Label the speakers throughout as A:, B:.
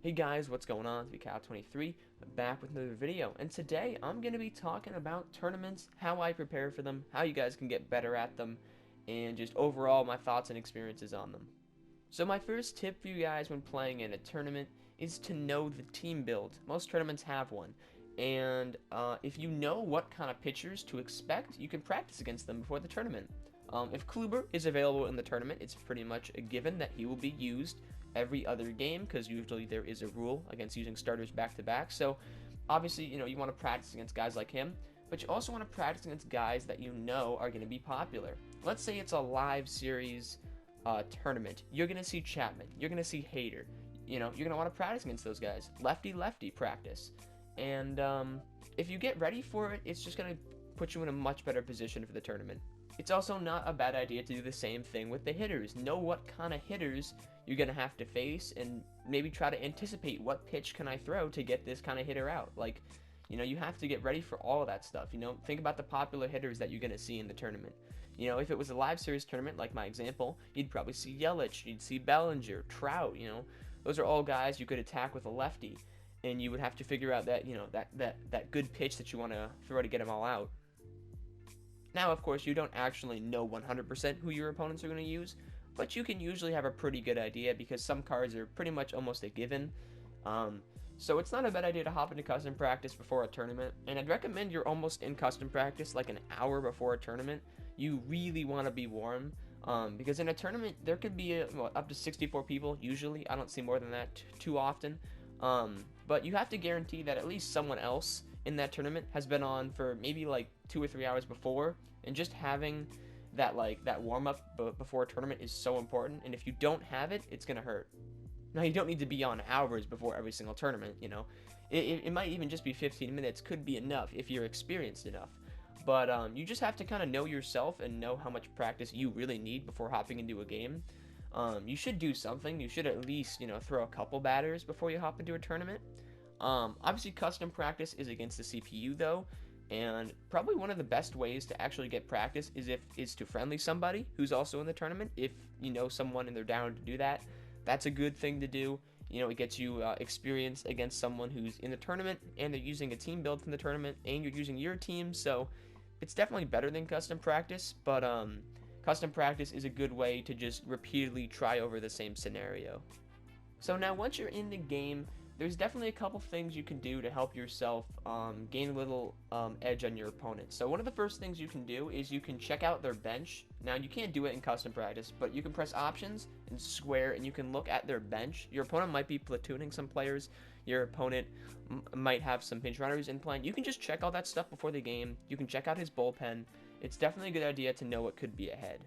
A: Hey guys, what's going on? It's Cal23, back with another video, and today I'm going to be talking about tournaments, how I prepare for them, how you guys can get better at them, and just overall my thoughts and experiences on them. So my first tip for you guys when playing in a tournament is to know the team build. Most tournaments have one, and if you know what kind of pitchers to expect, you can practice against them before the tournament. If Kluber is available in the tournament, it's pretty much a given that he will be used every other game because usually there is a rule against using starters back to back. So obviously, you want to practice against guys like him, but you also want to practice against guys that you know are going to be popular. Let's say it's a live series tournament. You're going to see Chapman. You're going to see Hader. You're going to want to practice against those guys. Lefty practice. And if you get ready for it, it's just going to put you in a much better position for the tournament. It's also not a bad idea to do the same thing with the hitters. Know what kind of hitters you're going to have to face and maybe try to anticipate what pitch can I throw to get this kind of hitter out. Like, you have to get ready for all of that stuff. Think about the popular hitters that you're going to see in the tournament. If it was a live series tournament, like my example, you'd probably see Yelich, you'd see Bellinger, Trout, Those are all guys you could attack with a lefty, and you would have to figure out that, that good pitch that you want to throw to get them all out. Now, of course, you don't actually know 100% who your opponents are going to use, but you can usually have a pretty good idea because some cards are pretty much almost a given. So it's not a bad idea to hop into custom practice before a tournament, and I'd recommend you're almost in custom practice like an hour before a tournament. You really want to be warm, because in a tournament, there could be up to 64 people, usually. I don't see more than that too often. But you have to guarantee that at least someone else in that tournament has been on for maybe like 2 or 3 hours before, and just having that warm-up before a tournament is so important, and if you don't have it, it's gonna hurt. Now, you don't need to be on hours before every single tournament, it might even just be 15 minutes could be enough if you're experienced enough, but you just have to kind of know yourself and know how much practice you really need before hopping into a game. You should do something. You should at least throw a couple batters before you hop into a tournament. Obviously, custom practice is against the CPU though, and probably one of the best ways to actually get practice is to friendly somebody who's also in the tournament. If you know someone and they're down to do that, that's a good thing to do. It gets you experience against someone who's in the tournament, and they're using a team build from the tournament, and you're using your team, so it's definitely better than custom practice, but custom practice is a good way to just repeatedly try over the same scenario. So now once you're in the game, there's definitely a couple things you can do to help yourself gain a little edge on your opponent. So one of the first things you can do is you can check out their bench. Now, you can't do it in custom practice, but you can press options and square, and you can look at their bench. Your opponent might be platooning some players. Your opponent might have some pinch runners in play. You can just check all that stuff before the game. You can check out his bullpen. It's definitely a good idea to know what could be ahead.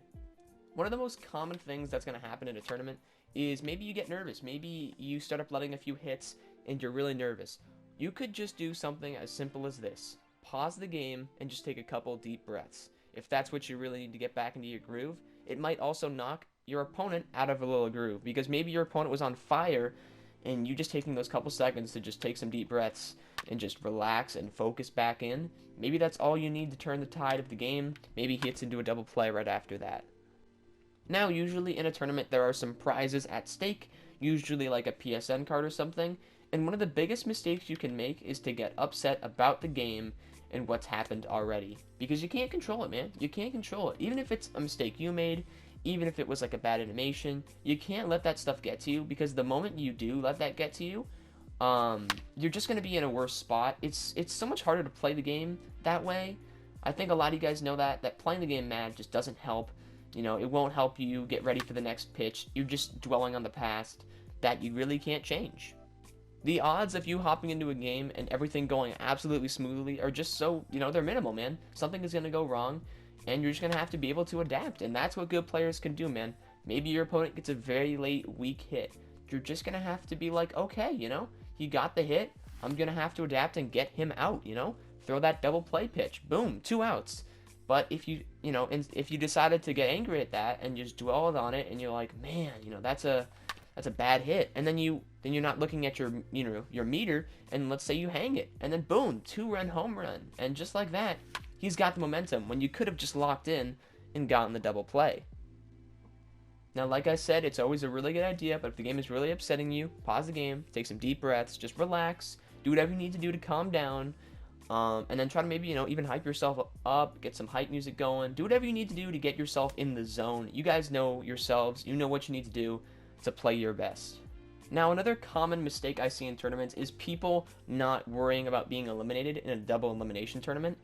A: One of the most common things that's going to happen in a tournament is maybe you get nervous. Maybe you start up letting a few hits and you're really nervous. You could just do something as simple as this. Pause the game and just take a couple deep breaths. If that's what you really need to get back into your groove, it might also knock your opponent out of a little groove, because maybe your opponent was on fire and you just taking those couple seconds to just take some deep breaths and just relax and focus back in. Maybe that's all you need to turn the tide of the game. Maybe he hits into a double play right after that. Now, usually in a tournament, there are some prizes at stake, usually like a PSN card or something, and one of the biggest mistakes you can make is to get upset about the game and what's happened already, because you can't control it, man. You can't control it. Even if it's a mistake you made, even if it was like a bad animation, you can't let that stuff get to you, because the moment you do let that get to you, you're just going to be in a worse spot. It's so much harder to play the game that way. I think a lot of you guys know that playing the game mad just doesn't help. It won't help you get ready for the next pitch. You're just dwelling on the past that you really can't change. The odds of you hopping into a game and everything going absolutely smoothly are just so, they're minimal, man. Something is going to go wrong, and you're just going to have to be able to adapt, and that's what good players can do, man. Maybe your opponent gets a very late, weak hit. You're just going to have to be like, okay, he got the hit. I'm going to have to adapt and get him out, Throw that double play pitch. Boom, 2 outs. But if you decided to get angry at that and just dwelled on it, and you're like, man, that's a bad hit, and then you're not looking at your your meter, and let's say you hang it, and then boom, 2-run home run, and just like that, he's got the momentum when you could have just locked in and gotten the double play. Now, like I said, it's always a really good idea, but if the game is really upsetting you, pause the game, take some deep breaths, just relax, do whatever you need to do to calm down, and then try to maybe, even hype yourself up, get some hype music going, do whatever you need to do to get yourself in the zone. You guys know yourselves, you know what you need to do to play your best. Now, another common mistake I see in tournaments is people not worrying about being eliminated in a double elimination tournament,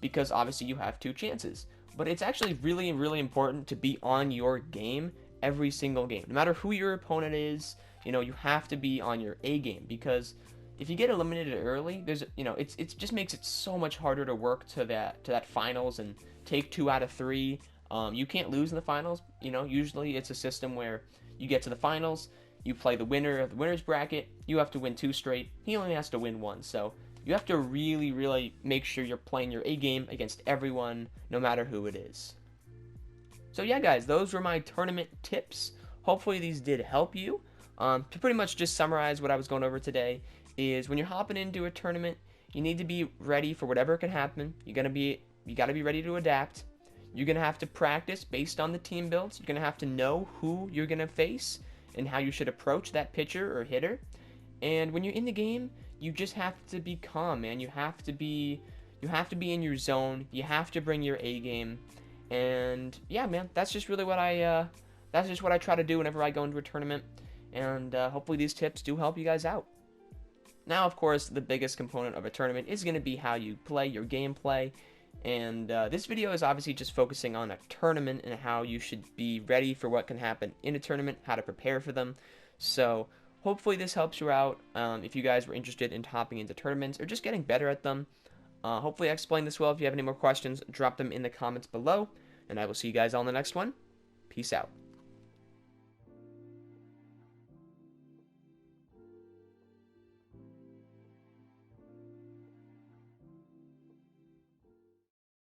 A: because obviously you have 2 chances. But it's actually really, really important to be on your game every single game. No matter who your opponent is, you have to be on your A game, because if you get eliminated early, it just makes it so much harder to work to that finals and take 2 out of 3. You can't lose in the finals. Usually it's a system where you get to the finals, you play the winner of the winner's bracket, you have to win 2 straight, he only has to win 1. So you have to really, really make sure you're playing your A game against everyone, no matter who it is. So yeah, guys, those were my tournament tips. Hopefully these did help you. To pretty much just summarize what I was going over today is when you're hopping into a tournament, you need to be ready for whatever can happen. You got to be ready to adapt. You're going to have to practice based on the team builds. You're going to have to know who you're going to face and how you should approach that pitcher or hitter. And when you're in the game, you just have to be calm, man. You have to be in your zone. You have to bring your A game. And yeah, man, that's just really what I try to do whenever I go into a tournament. And hopefully these tips do help you guys out. Now, of course, the biggest component of a tournament is going to be how you play, your gameplay. And this video is obviously just focusing on a tournament and how you should be ready for what can happen in a tournament, how to prepare for them. So hopefully this helps you out if you guys were interested in hopping into tournaments or just getting better at them. Hopefully I explained this well. If you have any more questions, drop them in the comments below. And I will see you guys on the next one. Peace out.